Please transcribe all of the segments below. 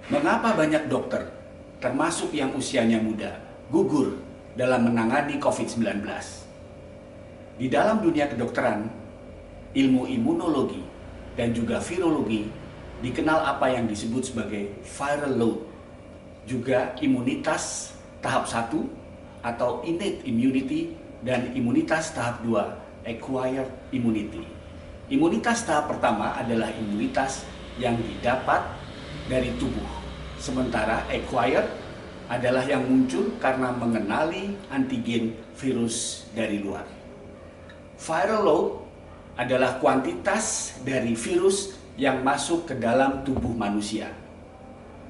Mengapa banyak dokter, termasuk yang usianya muda, gugur dalam menangani COVID-19? Di dalam dunia kedokteran, ilmu imunologi dan juga virologi dikenal apa yang disebut sebagai viral load, juga imunitas tahap 1 atau innate immunity dan imunitas tahap 2 acquired immunity. Imunitas tahap pertama adalah imunitas yang didapat dari tubuh, sementara acquired adalah yang muncul karena mengenali antigen virus dari luar. Viral load adalah kuantitas dari virus yang masuk ke dalam tubuh manusia.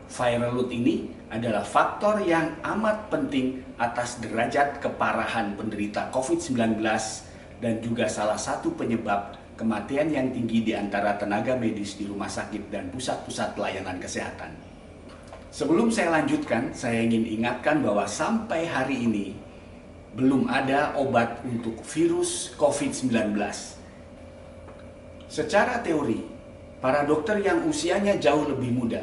Viral load ini adalah faktor yang amat penting atas derajat keparahan penderita COVID-19 dan juga salah satu penyebab kematian yang tinggi di antara tenaga medis di rumah sakit dan pusat-pusat pelayanan kesehatan. Sebelum saya lanjutkan, saya ingin ingatkan bahwa sampai hari ini belum ada obat untuk virus COVID-19. Secara teori, para dokter yang usianya jauh lebih muda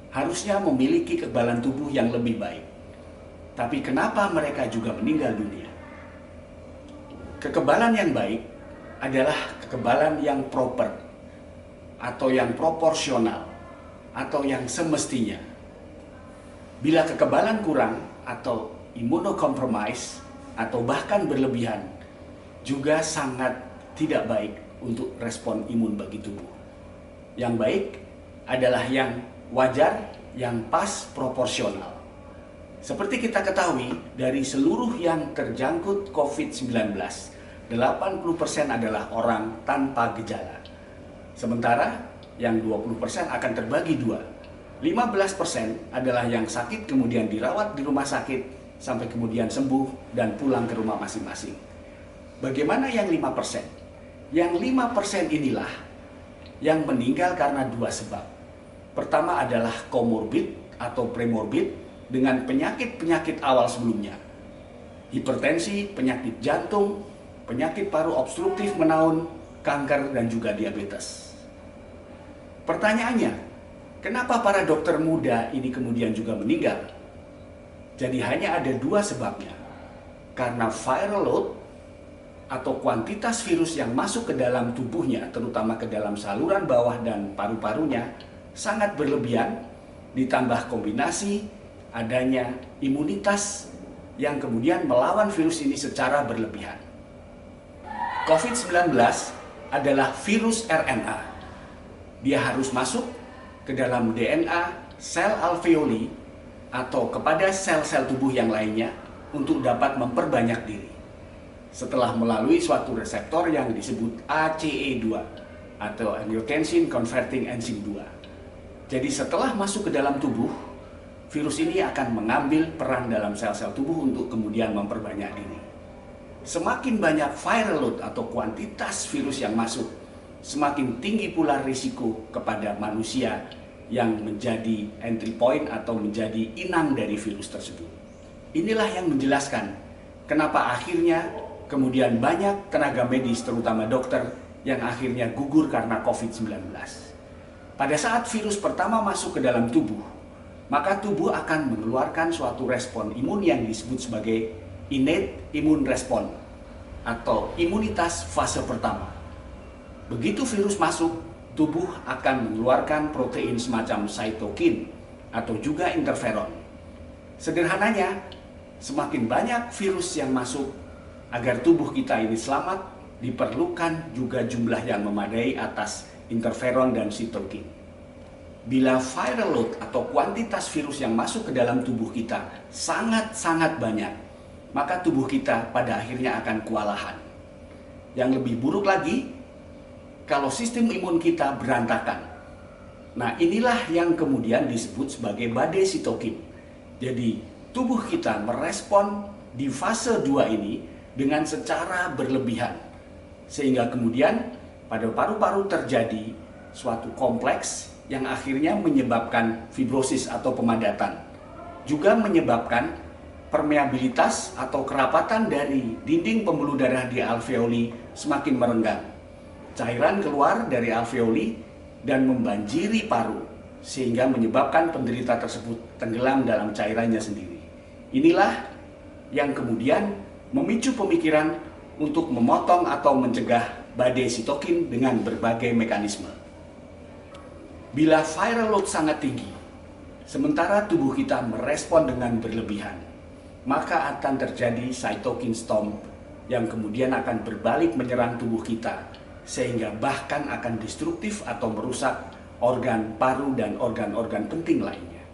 harusnya memiliki kekebalan tubuh yang lebih baik. Tapi kenapa mereka juga meninggal dunia? Kekebalan yang baik adalah kekebalan yang proper, atau yang proporsional, atau yang semestinya. Bila kekebalan kurang atau immunocompromise atau bahkan berlebihan, juga sangat tidak baik untuk respon imun bagi tubuh. Yang baik adalah yang wajar, yang pas, proporsional. Seperti kita ketahui, dari seluruh yang terjangkit COVID-19, 80% adalah orang tanpa gejala. Sementara yang 20% akan terbagi dua. 15% adalah yang sakit kemudian dirawat di rumah sakit sampai kemudian sembuh dan pulang ke rumah masing-masing. Bagaimana yang 5%? Yang 5% inilah yang meninggal karena dua sebab. Pertama adalah komorbid atau premorbid dengan penyakit-penyakit awal sebelumnya. Hipertensi, penyakit jantung, penyakit paru obstruktif menaun, kanker, dan juga diabetes. Pertanyaannya, kenapa para dokter muda ini kemudian juga meninggal? Jadi hanya ada dua sebabnya. Karena viral load atau kuantitas virus yang masuk ke dalam tubuhnya, terutama ke dalam saluran bawah dan paru-parunya, sangat berlebihan, ditambah kombinasi adanya imunitas yang kemudian melawan virus ini secara berlebihan. COVID-19 adalah virus RNA. Dia harus masuk ke dalam DNA sel alveoli atau kepada sel-sel tubuh yang lainnya untuk dapat memperbanyak diri. Setelah melalui suatu reseptor yang disebut ACE2 atau Angiotensin Converting Enzyme 2. Jadi setelah masuk ke dalam tubuh, virus ini akan mengambil peran dalam sel-sel tubuh untuk kemudian memperbanyak diri. Semakin banyak viral load atau kuantitas virus yang masuk, semakin tinggi pula risiko kepada manusia yang menjadi entry point atau menjadi inang dari virus tersebut. Inilah yang menjelaskan kenapa akhirnya kemudian banyak tenaga medis, terutama dokter, yang akhirnya gugur karena COVID-19. Pada saat virus pertama masuk ke dalam tubuh, maka tubuh akan mengeluarkan suatu respon imun yang disebut sebagai innate immune response atau imunitas fase pertama. Begitu virus masuk, tubuh akan mengeluarkan protein semacam cytokine atau juga interferon. Sederhananya, semakin banyak virus yang masuk agar tubuh kita ini selamat, diperlukan juga jumlah yang memadai atas interferon dan cytokine. Bila viral load atau kuantitas virus yang masuk ke dalam tubuh kita sangat-sangat banyak, maka tubuh kita pada akhirnya akan kewalahan. Yang lebih buruk lagi, kalau sistem imun kita berantakan. Nah, inilah yang kemudian disebut sebagai badai sitokin. Jadi, tubuh kita merespon di fase 2 ini dengan secara berlebihan. Sehingga kemudian pada paru-paru terjadi suatu kompleks yang akhirnya menyebabkan fibrosis atau pemadatan. Juga menyebabkan permeabilitas atau kerapatan dari dinding pembuluh darah di alveoli semakin merenggang. Cairan keluar dari alveoli dan membanjiri paru. sehingga menyebabkan penderita tersebut tenggelam dalam cairannya sendiri. Inilah yang kemudian memicu pemikiran untuk memotong atau mencegah badai sitokin dengan berbagai mekanisme. Bila viral load sangat tinggi, sementara tubuh kita merespon dengan berlebihan, maka akan terjadi cytokine storm yang kemudian akan berbalik menyerang tubuh kita, sehingga bahkan akan destruktif atau merusak organ paru dan organ-organ penting lainnya.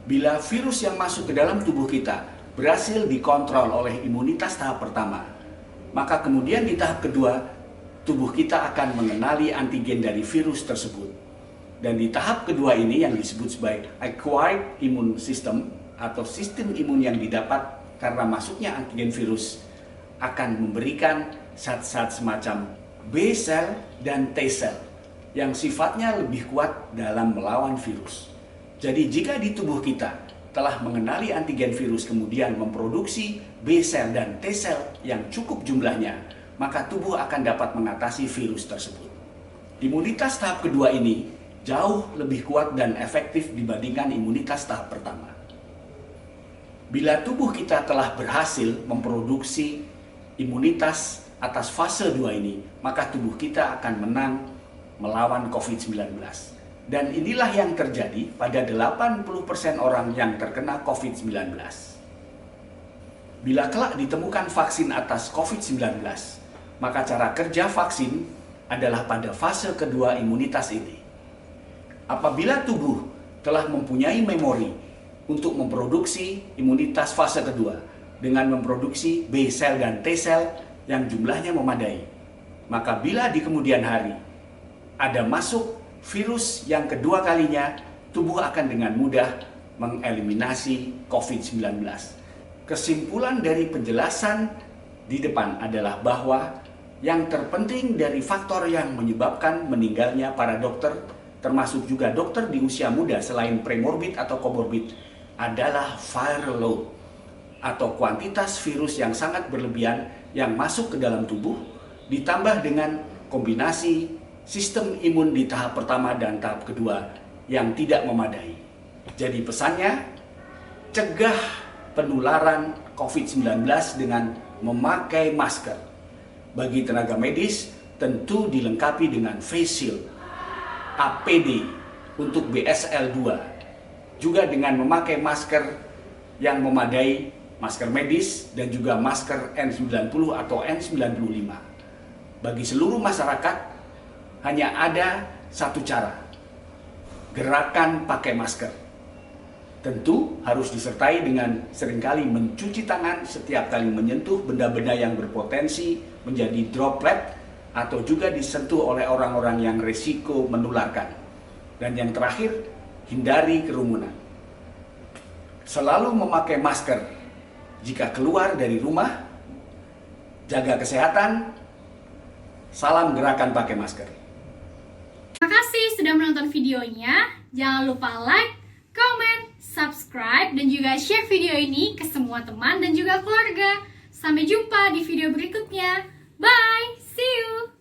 Bila virus yang masuk ke dalam tubuh kita berhasil dikontrol oleh imunitas tahap pertama, maka kemudian di tahap kedua, tubuh kita akan mengenali antigen dari virus tersebut. Dan di tahap kedua ini yang disebut sebagai acquired immune system atau sistem imun yang didapat karena masuknya antigen virus akan memberikan zat-zat semacam B cell dan T cell yang sifatnya lebih kuat dalam melawan virus. Jadi jika di tubuh kita telah mengenali antigen virus kemudian memproduksi B cell dan T cell yang cukup jumlahnya, maka tubuh akan dapat mengatasi virus tersebut. Imunitas tahap kedua ini jauh lebih kuat dan efektif dibandingkan imunitas tahap pertama. Bila tubuh kita telah berhasil memproduksi imunitas atas fase 2 ini, maka tubuh kita akan menang melawan COVID-19. Dan inilah yang terjadi pada 80% orang yang terkena COVID-19. Bila kelak ditemukan vaksin atas COVID-19, maka cara kerja vaksin adalah pada fase kedua imunitas ini. Apabila tubuh telah mempunyai memori untuk memproduksi imunitas fase kedua dengan memproduksi B cell dan T cell yang jumlahnya memadai, maka bila di kemudian hari ada masuk virus yang kedua kalinya, tubuh akan dengan mudah mengeliminasi COVID-19. Kesimpulan dari penjelasan di depan adalah bahwa yang terpenting dari faktor yang menyebabkan meninggalnya para dokter, termasuk juga dokter di usia muda selain premorbid atau komorbid, adalah viral load atau kuantitas virus yang sangat berlebihan yang masuk ke dalam tubuh, ditambah dengan kombinasi sistem imun di tahap pertama dan tahap kedua yang tidak memadai. Jadi pesannya, cegah penularan COVID-19 dengan memakai masker. Bagi tenaga medis, tentu dilengkapi dengan face shield, APD untuk BSL-2, juga dengan memakai masker yang memadai, masker medis dan juga masker N90 atau N95. Bagi seluruh masyarakat hanya ada satu cara, gerakan pakai masker. Tentu harus disertai dengan seringkali mencuci tangan setiap kali menyentuh benda-benda yang berpotensi menjadi droplet atau juga disentuh oleh orang-orang yang risiko menularkan. Dan yang terakhir, hindari kerumunan. Selalu memakai masker jika keluar dari rumah, jaga kesehatan, salam gerakan pakai masker. Terima kasih sudah menonton videonya. Jangan lupa like, comment, subscribe, dan juga share video ini ke semua teman dan juga keluarga. Sampai jumpa di video berikutnya. Bye, see you!